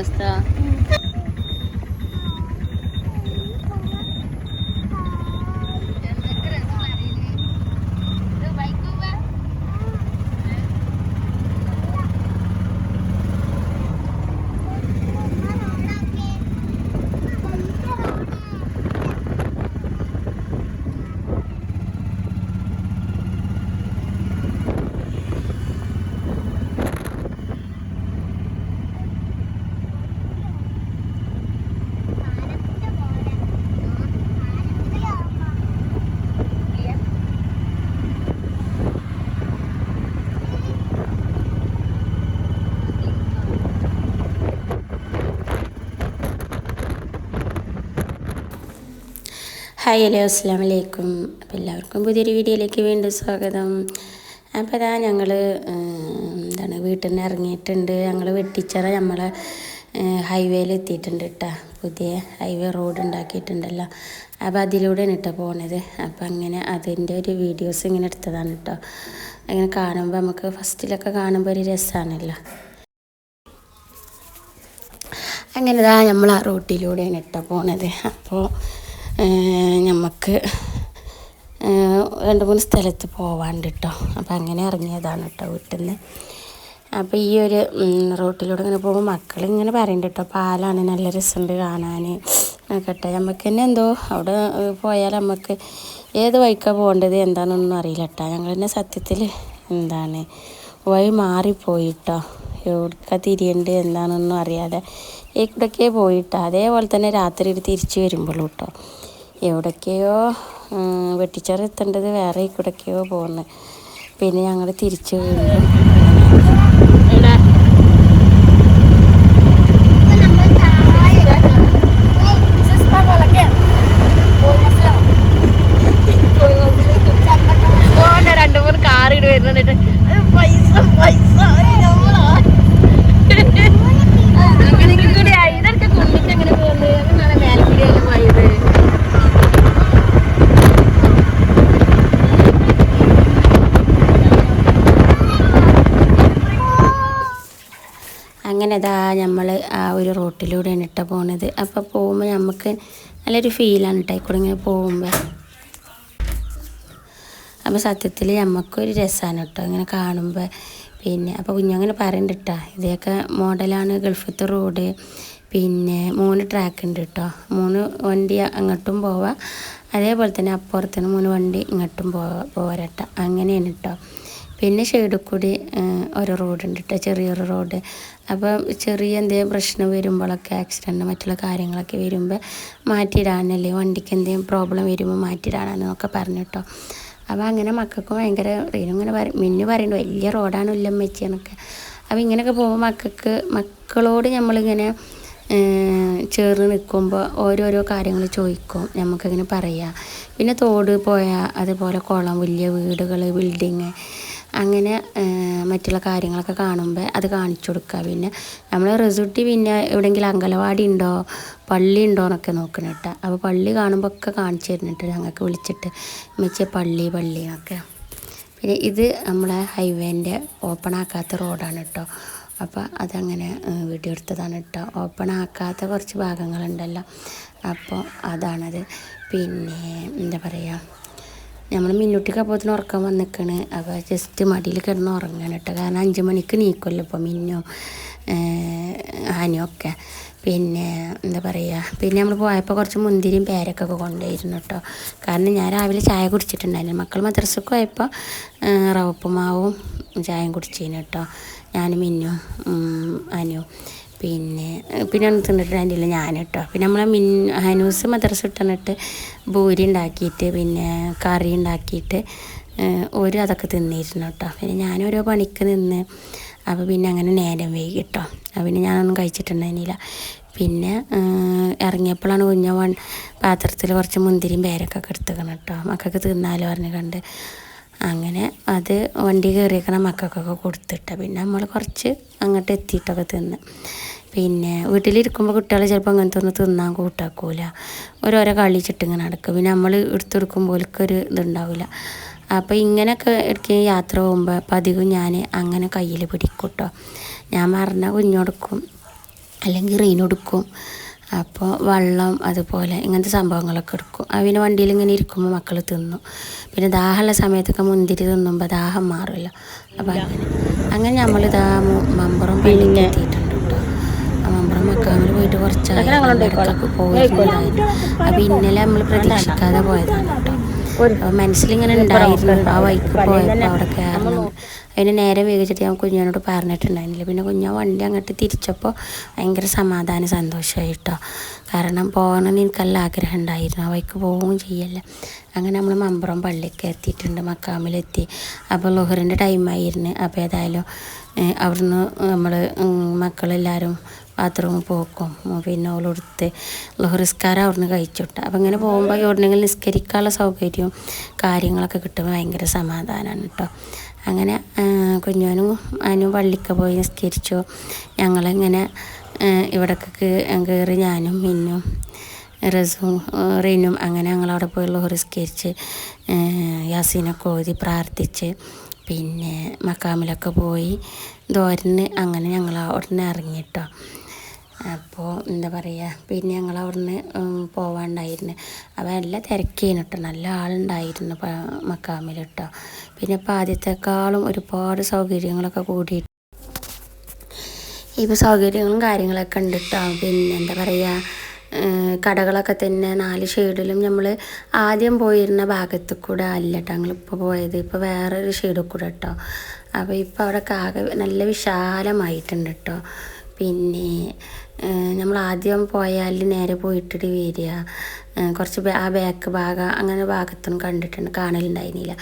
അവസ്ഥ. Hi hello അസ്സലാമു അലൈക്കും. അപ്പോൾ എല്ലാവർക്കും പുതിയൊരു വീഡിയോയിലേക്ക് വീണ്ടും സ്വാഗതം. അപ്പോൾ അതാ ഞങ്ങൾ വീട്ടിൽ നിന്ന് ഇറങ്ങിയിട്ടുണ്ട്. ഞങ്ങൾ വെട്ടിച്ചിറ നമ്മളെ ഹൈവേയിൽ എത്തിയിട്ടുണ്ട് കേട്ടോ. പുതിയ ഹൈവേ റോഡ് ഉണ്ടാക്കിയിട്ടുണ്ടല്ലോ. അപ്പോൾ അതിലൂടെയാണ് കേട്ടോ പോണത്. അപ്പോൾ അങ്ങനെ അതിൻ്റെ ഒരു വീഡിയോസ് ഇങ്ങനെ എടുത്തതാണ് കേട്ടോ. അങ്ങനെ കാണുമ്പോൾ നമുക്ക് ഫസ്റ്റിലൊക്കെ കാണുമ്പോൾ ഒരു രസമാണല്ലോ. അങ്ങനെ ഇതാ നമ്മൾ ആ റൂട്ടിലൂടെയാണ് കേട്ടോ പോണത്. അപ്പോൾ നമുക്ക് 2-3 സ്ഥലത്ത് പോവാണ്ട് കേട്ടോ. അപ്പോൾ അങ്ങനെ ഇറങ്ങിയതാണ് കേട്ടോ വീട്ടിൽ നിന്ന്. അപ്പോൾ ഈ ഒരു റോട്ടിലൂടെ ഇങ്ങനെ പോകുമ്പോൾ മക്കളിങ്ങനെ പറയുന്നുണ്ട് കേട്ടോ, പാലാണ് നല്ല രസമുണ്ട് കാണാൻ കേട്ടോ. നമുക്ക് തന്നെ എന്തോ അവിടെ പോയാൽ നമുക്ക് ഏത് വഴിക്കാണ് പോകേണ്ടത് എന്താണെന്നൊന്നും അറിയില്ല കേട്ടോ. ഞങ്ങൾ തന്നെ സത്യത്തിൽ വഴി മാറിപ്പോയിട്ടോ. എവിടേക്കാണ് തിരിയേണ്ടത് എന്താണെന്നൊന്നും അറിയാതെ എവിടേക്കോ പോയിട്ടോ. അതേപോലെ തന്നെ രാത്രി തിരിച്ച് വരുമ്പോഴും കേട്ടോ എവിടേക്കോ വെട്ടിച്ചിറ എത്തേണ്ടത് വേറെ എവിടേക്കോ പോകുന്നത്. പിന്നെ ഞങ്ങൾ തിരിച്ച് വീണ്ടും അങ്ങനെ ഇതാ നമ്മൾ ആ ഒരു റോട്ടിലൂടെയാണ് കേട്ടോ പോണത്. അപ്പോൾ പോകുമ്പോൾ നമുക്ക് നല്ലൊരു ഫീലാണ് കേട്ടോ കൂടെ ഇങ്ങനെ പോകുമ്പോൾ. അപ്പോൾ സത്യത്തിൽ നമുക്കൊരു രസമാണ് കേട്ടോ ഇങ്ങനെ കാണുമ്പോൾ. പിന്നെ അപ്പോൾ കുഞ്ഞങ്ങനെ പറയുന്നുണ്ട് കേട്ടോ, ഇതൊക്കെ മോഡലാണ് ഗൾഫത്തെ റോഡ്. പിന്നെ 3 ട്രാക്ക് ഉണ്ട് കേട്ടോ. 3 വണ്ടി അങ്ങോട്ടും പോവാം, അതേപോലെ തന്നെ അപ്പുറത്തിന് 3 വണ്ടി ഇങ്ങോട്ടും പോരട്ടോ. അങ്ങനെയാണ് കേട്ടോ. പിന്നെ സൈഡിൽ കൂടി ഒരു റോഡുണ്ട് കേട്ടോ, ചെറിയൊരു റോഡ്. അപ്പം ചെറിയ എന്തെങ്കിലും പ്രശ്നം വരുമ്പോഴൊക്കെ ആക്സിഡൻറ്റ് മറ്റുള്ള കാര്യങ്ങളൊക്കെ വരുമ്പോൾ മാറ്റിയിടാനല്ലേ, വണ്ടിക്ക് എന്തെങ്കിലും പ്രോബ്ലം വരുമ്പോൾ മാറ്റിയിടാനെന്നൊക്കെ പറഞ്ഞു കേട്ടോ. അപ്പോൾ അങ്ങനെ മക്കൾക്ക് ഭയങ്കര ഇങ്ങനെ മിന്നു പറയുന്നുണ്ട് വലിയ റോഡാണ് ഉല്ലമ്മച്ചി എന്നൊക്കെ. അപ്പോൾ ഇങ്ങനെയൊക്കെ പോകുമ്പോൾ മക്കളോട് നമ്മളിങ്ങനെ ചേർന്ന് നിൽക്കുമ്പോൾ ഓരോരോ കാര്യങ്ങൾ ചോദിക്കും, നമുക്കങ്ങനെ പറയാം. പിന്നെ തോട് പോയാൽ അതുപോലെ കുളം, വലിയ വീടുകൾ, ബിൽഡിങ്, അങ്ങനെ മറ്റുള്ള കാര്യങ്ങളൊക്കെ കാണുമ്പോൾ അത് കാണിച്ചു കൊടുക്കുക. പിന്നെ നമ്മൾ റിസോർട്ടിൽ പിന്നെ എവിടെയെങ്കിലും അങ്കലവാടി ഉണ്ടോ പള്ളി ഉണ്ടോ എന്നൊക്കെ നോക്കണം കേട്ടോ. അപ്പോൾ പള്ളി കാണുമ്പോൾ ഒക്കെ കാണിച്ചു തരുന്നുണ്ട് ഞങ്ങൾക്ക് വിളിച്ചിട്ട്, മെച്ചിയ പള്ളി എന്നൊക്കെ. പിന്നെ ഇത് നമ്മളെ ഹൈവേൻ്റെ ഓപ്പൺ ആക്കാത്ത റോഡാണ് കേട്ടോ. അപ്പോൾ അതങ്ങനെ വീഡിയോ എടുത്തതാണ് കേട്ടോ. ഓപ്പൺ ആക്കാത്ത കുറച്ച് ഭാഗങ്ങളുണ്ടല്ലോ, അപ്പോൾ അതാണത്. പിന്നെ എന്താ പറയുക, നമ്മൾ മിന്നുട്ടിക്ക് അപ്പോഴത്തേനും ഉറക്കം വന്നിക്കണ്. അപ്പോൾ ജസ്റ്റ് മടിയിൽ കിടന്ന് ഉറങ്ങണം കേട്ടോ. കാരണം 5 മണിക്ക് നീക്കുമല്ലോ ഇപ്പോൾ മിന്നും ഹനുവൊക്കെ. പിന്നെ എന്താ പറയുക, പിന്നെ നമ്മൾ പോയപ്പോൾ കുറച്ച് മുന്തിരിയും പേരക്കൊക്കെ കൊണ്ടുപോയിരുന്നു കേട്ടോ. കാരണം ഞാൻ രാവിലെ ചായ കുടിച്ചിട്ടുണ്ടായിരുന്നു. മക്കൾ മദ്രസക്ക് പോയപ്പോൾ റവപ്പുമാവും ചായയും കുടിച്ചിരുന്നു കേട്ടോ. ഞാനും മിന്നും ഹനുവും. പിന്നെ ഒന്നും തിന്നിട്ടില്ല ഞാൻ കേട്ടോ. പിന്നെ നമ്മളെ ഹനൂസ് മദ്രസ ഇട്ടിട്ട് പൂരി ഉണ്ടാക്കിയിട്ട് പിന്നെ കറി ഉണ്ടാക്കിയിട്ട് അതൊക്കെ തിന്നിരുന്നു കേട്ടോ. പിന്നെ ഞാനോരോ പണിക്ക് നിന്ന്. അപ്പോൾ പിന്നെ അങ്ങനെ നേരം വൈകി കേട്ടോ. പിന്നെ ഞാനൊന്നും കഴിച്ചിട്ടുണ്ടായിരുന്നില്ല. പിന്നെ ഇറങ്ങിയപ്പോഴാണ് പാത്രത്തിൽ കുറച്ച് മുന്തിരിയും പേരക്കൊക്കെ എടുത്തുക്കണം കേട്ടോ. മക്കൾക്ക് തിന്നാലോ പറഞ്ഞ് കണ്ട് അങ്ങനെ അത് വണ്ടി കയറിയേക്കണ മക്കൾക്കൊക്കെ കൊടുത്തിട്ട. പിന്നെ നമ്മൾ കുറച്ച് അങ്ങോട്ട് എത്തിയിട്ടൊക്കെ തിന്ന്. പിന്നെ വീട്ടിലിരിക്കുമ്പോൾ കുട്ടികൾ ചിലപ്പോൾ അങ്ങനത്തെ ഒന്നും തിന്നാൻ കൂട്ടാക്കൂല, ഓരോരോ കളിച്ചിട്ടിങ്ങനെ നടക്കും. പിന്നെ നമ്മൾ എടുത്തെടുക്കുമ്പോഴേക്കൊരു ഇതുണ്ടാവില്ല. അപ്പോൾ ഇങ്ങനെയൊക്കെ ഇടയ്ക്ക് യാത്ര പോകുമ്പോൾ പതിവും ഞാൻ അങ്ങനെ കയ്യിൽ പിടിക്കും കേട്ടോ. ഞാൻ മറന്നാൽ കുഞ്ഞോടുക്കും അല്ലെങ്കിൽ റെയിൻ എടുക്കും. അപ്പോൾ വെള്ളം അതുപോലെ ഇങ്ങനത്തെ സംഭവങ്ങളൊക്കെ എടുക്കും. പിന്നെ വണ്ടിയിൽ ഇങ്ങനെ ഇരിക്കുമ്പോൾ മക്കൾ തിന്നും. പിന്നെ ദാഹമുള്ള സമയത്തൊക്കെ മുന്തിരി തിന്നുമ്പോൾ ദാഹം മാറില്ല. അപ്പോൾ അങ്ങനെ നമ്മളിതാ മമ്പുറം പള്ളിക്ക് എത്തിയിട്ടുണ്ട് കേട്ടോ. മമ്പുറം മക്കാമിൽ പോയിട്ട് കുറച്ചായി ഇടയ്ക്കൊക്കെ പോയിട്ടുണ്ടായിരുന്നു. അപ്പോൾ ഇന്നലെ നമ്മൾ പ്രതീക്ഷിക്കാതെ പോയതാണ് കേട്ടോ. അപ്പോൾ മനസ്സിലിങ്ങനെ ഉണ്ടായിരുന്നു ആ വഴിക്ക് പോയപ്പോൾ അവിടെ കയറണം. അതിന് നേരെ വേഗിച്ചിട്ട് ഞാൻ കുഞ്ഞിനോട് പറഞ്ഞിട്ടുണ്ടായിരുന്നില്ല. പിന്നെ കുഞ്ഞാൻ വണ്ടി അങ്ങോട്ട് തിരിച്ചപ്പോൾ ഭയങ്കര സമാധാനം സന്തോഷമായി കേട്ടോ. കാരണം പോകണമെന്ന് എനിക്കെല്ലാം ആഗ്രഹം ഉണ്ടായിരുന്നു. ആ വഴിക്ക് പോവുകയും ചെയ്യല്ല. അങ്ങനെ നമ്മൾ മമ്പുറം പള്ളിക്ക് എത്തിയിട്ടുണ്ട്, മക്കാമിലെത്തി. അപ്പോൾ ലുഹറിൻ്റെ ടൈമായിരുന്നു. അപ്പോൾ ഏതായാലും അവിടുന്ന് നമ്മൾ മക്കളെല്ലാവരും ബാത്റൂമിൽ പോക്കും പിന്നെ ഓളെടുത്ത് ലുഹറിസ്കാരം അവിടുന്ന് കഴിച്ചിട്ട്. അപ്പോൾ ഇങ്ങനെ പോകുമ്പോൾ എവിടെയെങ്കിലും നിസ്കരിക്കാനുള്ള സൗകര്യവും കാര്യങ്ങളൊക്കെ കിട്ടുമ്പോൾ ഭയങ്കര സമാധാനമാണ് കേട്ടോ. അങ്ങനെ കുഞ്ഞോനും അതിനും പള്ളിക്ക് പോയി നിസ്കരിച്ചു. ഞങ്ങളിങ്ങനെ ഇവിടേക്ക് കയറി ഞാനും മിന്നും റസും റീനും അങ്ങനെ ഞങ്ങളവിടെ പോയി ലുഹറിസ്കരിച്ച് യാസീനൊക്കെ ഓതി പ്രാർത്ഥിച്ച് പിന്നെ മക്കാമിലൊക്കെ പോയി ദോരന് അങ്ങനെ ഞങ്ങൾ അവിടുന്ന് ഇറങ്ങിട്ടോ. അപ്പോൾ എന്താ പറയുക, പിന്നെ ഞങ്ങൾ അവിടുന്ന് പോവാണ്ടായിരുന്നു. അപ്പോൾ നല്ല തിരക്കേനു കേട്ടോ, നല്ല ആളുണ്ടായിരുന്നു മക്കാമിൽ കേട്ടോ. പിന്നെ ഇപ്പോൾ ആദ്യത്തെക്കാളും ഒരുപാട് സൗകര്യങ്ങളൊക്കെ കൂടി, ഇപ്പോൾ സൗകര്യങ്ങളും കാര്യങ്ങളൊക്കെ ഉണ്ട് കേട്ടോ. പിന്നെ എന്താ പറയുക, കടകളൊക്കെ തന്നെ 4 ഷെയ്ഡിലും നമ്മൾ ആദ്യം പോയിരുന്ന ഭാഗത്ത് കൂടെ അല്ല കേട്ടോ ഞങ്ങളിപ്പോൾ പോയത്, ഇപ്പോൾ വേറൊരു ഷെയ്ഡിൽ കൂടെ കേട്ടോ. അപ്പോൾ ഇപ്പോൾ അവിടെ ആകെ നല്ല വിശാലമായിട്ടുണ്ട് കേട്ടോ. പിന്നെ നമ്മൾ ആദ്യം പോയാൽ നേരെ പോയിട്ടിട്ട് വരിക, കുറച്ച് ആ ബാക്ക് ഭാഗം അങ്ങനെ ഭാഗത്തൊന്നും കാണലുണ്ടായിരുന്നില്ല.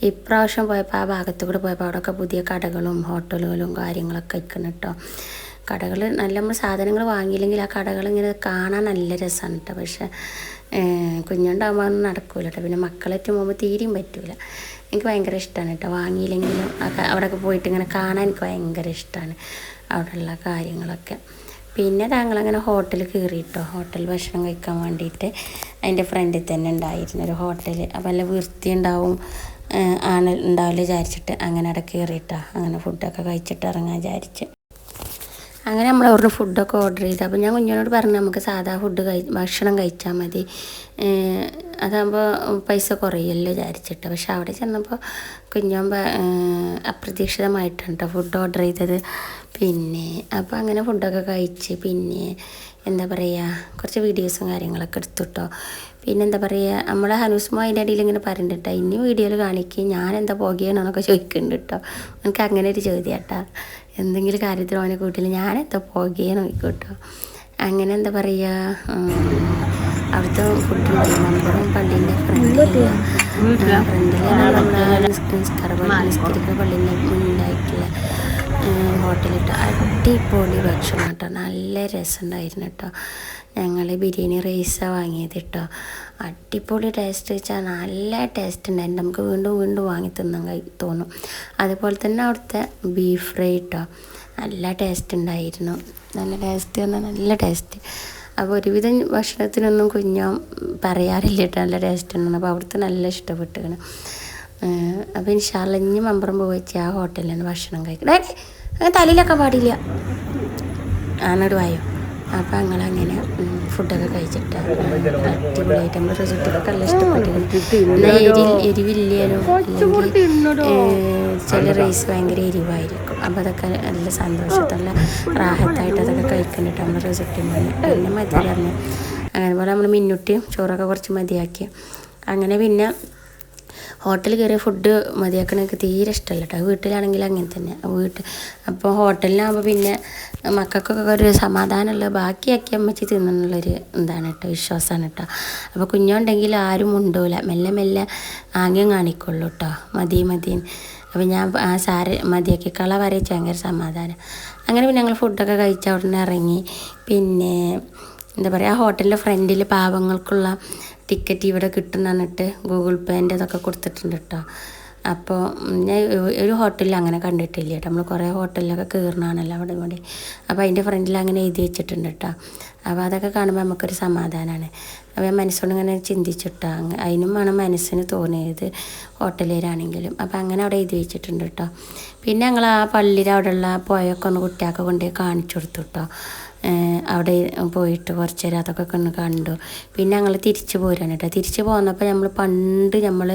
ഇപ്രാവശ്യം പോയപ്പോൾ ആ ഭാഗത്തു കൂടെ പോയപ്പോൾ അവിടെയൊക്കെ പുതിയ കടകളും ഹോട്ടലുകളും കാര്യങ്ങളൊക്കെ ഇരിക്കണം കേട്ടോ. കടകൾ നല്ല നമ്മൾ സാധനങ്ങൾ വാങ്ങിയില്ലെങ്കിൽ ആ കടകളിങ്ങനെ കാണാൻ നല്ല രസമാണ് കേട്ടോ. പക്ഷേ കുഞ്ഞുണ്ടാകുമ്പോൾ ഒന്നും നടക്കില്ല കേട്ടോ. പിന്നെ മക്കളേറ്റ് പോകുമ്പോൾ തീരെയും പറ്റില്ല. എനിക്ക് ഭയങ്കര ഇഷ്ടമാണ് കേട്ടോ. വാങ്ങിയില്ലെങ്കിലും അവിടെയൊക്കെ പോയിട്ട് ഇങ്ങനെ കാണാൻ എനിക്ക് ഭയങ്കര ഇഷ്ടമാണ് അവിടെയുള്ള കാര്യങ്ങളൊക്കെ. പിന്നെ താങ്കളങ്ങനെ ഹോട്ടലിൽ കയറി കേട്ടോ. ഹോട്ടൽ ഭക്ഷണം കഴിക്കാൻ വേണ്ടിയിട്ട് അതിൻ്റെ ഫ്രണ്ടിൽ തന്നെ ഉണ്ടായിരുന്നു ഒരു ഹോട്ടൽ. അപ്പോൾ നല്ല വൃത്തി ഉണ്ടാവില്ല വിചാരിച്ചിട്ട് അങ്ങനെ അവിടെ കയറിയിട്ടോ. അങ്ങനെ ഫുഡൊക്കെ കഴിച്ചിട്ട് ഇറങ്ങാൻ വിചാരിച്ച് അങ്ങനെ നമ്മൾ അവിടുന്ന് ഫുഡൊക്കെ ഓർഡർ ചെയ്തു. അപ്പോൾ ഞാൻ കുഞ്ഞിനോട് പറഞ്ഞു നമുക്ക് സാധാ ഭക്ഷണം കഴിച്ചാൽ മതി, അതാകുമ്പോൾ പൈസ കുറയല്ലോ വിചാരിച്ചിട്ട്. പക്ഷെ അവിടെ ചെന്നപ്പോൾ കുഞ്ഞാൻ അപ്രതീക്ഷിതമായിട്ടാണ് കേട്ടോ ഫുഡ് ഓർഡർ ചെയ്തത്. പിന്നെ അപ്പോൾ അങ്ങനെ ഫുഡൊക്കെ കഴിച്ച് പിന്നെ എന്താ പറയുക കുറച്ച് വീഡിയോസും കാര്യങ്ങളൊക്കെ എടുത്തു കേട്ടോ. പിന്നെ എന്താ പറയുക, നമ്മളെ ഹനൂസ്മോ അതിൻ്റെ ഇടയിൽ ഇങ്ങനെ പറയുന്നുണ്ട് കേട്ടോ, ഇനി വീഡിയോയിൽ കാണിക്കുക ഞാനെന്താ പോകുകയാണെന്നൊക്കെ ചോദിക്കുന്നുണ്ട് കേട്ടോ. എനിക്ക് അങ്ങനെ ഒരു ചോദ്യം കേട്ടോ, എന്തെങ്കിലും കാര്യത്തിൽ അവനെ കൂട്ടില്ല ഞാനെന്താ പോകുകയെന്ന് നോക്കും കേട്ടോ. അങ്ങനെ എന്താ പറയുക, അവിടുത്തെ ഫുഡ് മമ്പുറം പള്ളീൻ്റെ ഫ്രണ്ടിൽ നമ്മളെ നിസ്കരിക്കുന്ന പള്ളീൻ്റെ മുന്നിലായിട്ടുള്ള ഹോട്ടലിട്ട് അടിപൊളി ഭക്ഷണം കേട്ടോ. നല്ല രസമുണ്ടായിരുന്നു കേട്ടോ. ഞങ്ങൾ ബിരിയാണി റൈസാണ് വാങ്ങിയത് കേട്ടോ. അടിപൊളി ടേസ്റ്റ് വെച്ചാൽ നല്ല ടേസ്റ്റ് ഉണ്ടായിരുന്നു. നമുക്ക് വീണ്ടും വീണ്ടും വാങ്ങി തിന്നാൻ തോന്നും. അതുപോലെ തന്നെ അവിടുത്തെ ബീഫ് ഫ്രൈ കേട്ടോ, നല്ല ടേസ്റ്റ് ഉണ്ടായിരുന്നു. നല്ല ടേസ്റ്റ് പറഞ്ഞാൽ നല്ല ടേസ്റ്റ്. അപ്പോൾ ഒരുവിധം ഭക്ഷണത്തിനൊന്നും കുഞ്ഞോ പറയാറില്ല കേട്ടോ നല്ല ടേസ്റ്റ് ഉണ്ടെന്ന്. അപ്പോൾ അവിടുത്തെ നല്ല ഇഷ്ടപ്പെട്ടാണ്. അപ്പോൾ ഇൻഷാ അല്ലാഹ് ഇനി മമ്പുറം പോയി ആ ഹോട്ടലിലാണ് ഭക്ഷണം കഴിക്കണം. അങ്ങനെ തലയിലൊക്കെ പാടില്ല ആനോട് വായോ. അപ്പോൾ ഞങ്ങളങ്ങനെ ഫുഡൊക്കെ കഴിച്ചിട്ട് അടിപൊളിയായിട്ട് നമ്മൾ റിസോർട്ടൊക്കെ നല്ല ഇഷ്ടപ്പെട്ടിരുന്നു. എരിവില്ലേനും അല്ലെങ്കിൽ ചില റൈസ് ഭയങ്കര എരിവായിരിക്കും. അപ്പോൾ അതൊക്കെ നല്ല സന്തോഷത്തുള്ള റാഹത്തായിട്ട് അതൊക്കെ കഴിക്കുന്നുണ്ട് നമ്മൾ റിസോർട്ടിൽ നിന്ന്. പിന്നെ മതി പറഞ്ഞു അതുപോലെ നമ്മൾ മിന്നുട്ടിയും ചോറൊക്കെ കുറച്ച് മതിയാക്കി. അങ്ങനെ പിന്നെ ഹോട്ടലിൽ കയറിയ ഫുഡ് മതിയാക്കണ എനിക്ക് തീരെ ഇഷ്ടമല്ല കേട്ടോ. വീട്ടിലാണെങ്കിൽ അങ്ങനെ തന്നെ അപ്പോൾ ഹോട്ടലിലാകുമ്പോൾ പിന്നെ മക്കൾക്കൊക്കെ ഒരു സമാധാനമുള്ള ബാക്കിയാക്കി അമ്മച്ചി തിന്നുന്നുള്ളൊരു എന്താണ് കേട്ടോ, വിശ്വാസമാണ് കേട്ടോ. അപ്പോൾ കുഞ്ഞുണ്ടെങ്കിൽ ആരും ഉണ്ടൂല, മെല്ലെ മെല്ലെ ആംഗ്യം കാണിക്കുള്ളൂ കേട്ടോ, മതി മതി. അപ്പോൾ ഞാൻ ആ മതിയാക്കി കള വരയിച്ച് ഭയങ്കര സമാധാനം. അങ്ങനെ പിന്നെ ഞങ്ങൾ ഫുഡൊക്കെ കഴിച്ച് അവിടെ നിന്ന് ഇറങ്ങി. പിന്നെ എന്താ പറയുക, ആ ഹോട്ടലിൻ്റെ ഫ്രണ്ടിൽ പാവങ്ങൾക്കുള്ള ടിക്കറ്റ് ഇവിടെ കിട്ടുന്ന പറഞ്ഞിട്ട് ഗൂഗിൾ പേൻ്റെ ഇതൊക്കെ കൊടുത്തിട്ടുണ്ട് കേട്ടോ. അപ്പോൾ ഞാൻ ഒരു ഹോട്ടലിൽ അങ്ങനെ കണ്ടിട്ടില്ല കേട്ടോ. നമ്മൾ കുറേ ഹോട്ടലിലൊക്കെ കയറണമാണല്ലോ അവിടെ ഇവിടെ. അപ്പോൾ അതിൻ്റെ ഫ്രണ്ടിൽ അങ്ങനെ എഴുതി വെച്ചിട്ടുണ്ട് കേട്ടോ. അപ്പോൾ അതൊക്കെ കാണുമ്പോൾ നമുക്കൊരു സമാധാനമാണ്. അപ്പോൾ ഞാൻ മനസ്സുകൊണ്ട് ഇങ്ങനെ ചിന്തിച്ചിട്ടോ, അതിനും വേണം മനസ്സിന് തോന്നിയത് ഹോട്ടലിലാണെങ്കിലും. അപ്പോൾ അങ്ങനെ അവിടെ എഴുതി വെച്ചിട്ടുണ്ട് കേട്ടോ. പിന്നെ ഞങ്ങൾ ആ പള്ളിയിൽ അവിടെയുള്ള പുഴയൊക്കെ ഒന്ന് കുട്ടിയൊക്കെ കൊണ്ടുപോയി കാണിച്ചു കൊടുത്തു കേട്ടോ. അവിടെ പോയിട്ട് കുറച്ച് നേരം അതൊക്കെ ഒന്ന് കണ്ടു. പിന്നെ ഞങ്ങൾ തിരിച്ച് പോരാണ് കേട്ടോ. തിരിച്ച് പോന്നപ്പോൾ നമ്മൾ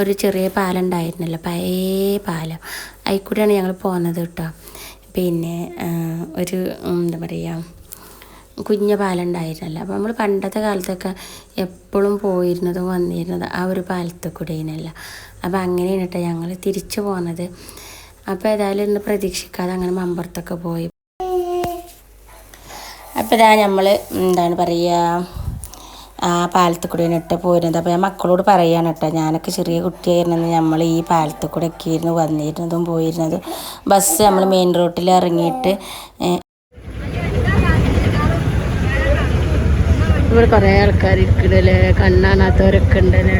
ഒരു ചെറിയ പാലം ഉണ്ടായിരുന്നല്ലോ, പഴയ പാലം, അതിൽ കൂടെയാണ് ഞങ്ങൾ പോകുന്നത് കേട്ടോ. പിന്നെ ഒരു എന്താ പറയുക, കുഞ്ഞ പാലം ഉണ്ടായിരുന്നല്ലോ. അപ്പോൾ നമ്മൾ പണ്ടത്തെ കാലത്തൊക്കെ എപ്പോഴും പോയിരുന്നതും വന്നിരുന്നത് ആ ഒരു പാലത്തിൽ കൂടെയിനല്ല. അപ്പോൾ അങ്ങനെയാണ് കേട്ടോ ഞങ്ങൾ തിരിച്ചു പോകുന്നത്. അപ്പോൾ ഏതായാലും ഇന്ന് പ്രതീക്ഷിക്കാതെ അങ്ങനെ മമ്പുറത്തൊക്കെ പോയി. അപ്പോൾ ഇതാ നമ്മൾ എന്താണ് പറയുക, ആ പാലത്തിൽ കൂടെ ഇട്ട് പോരുന്നത്. അപ്പോൾ ഞാൻ മക്കളോട് പറയുകയാണ് കേട്ടോ, ഞാനൊക്കെ ചെറിയ കുട്ടിയായിരുന്നത് നമ്മൾ ഈ പാലത്തിൽ കൂടെ ഒക്കെ ആയിരുന്നു വന്നിരുന്നതും പോയിരുന്നതും. ബസ് നമ്മൾ മെയിൻ റോട്ടിൽ ഇറങ്ങിയിട്ട് ഇവിടെ കുറേ ആൾക്കാർ ഇരിക്കണല്ലേ, കണ്ണാനാത്തവരൊക്കെ ഉണ്ടല്ലേ.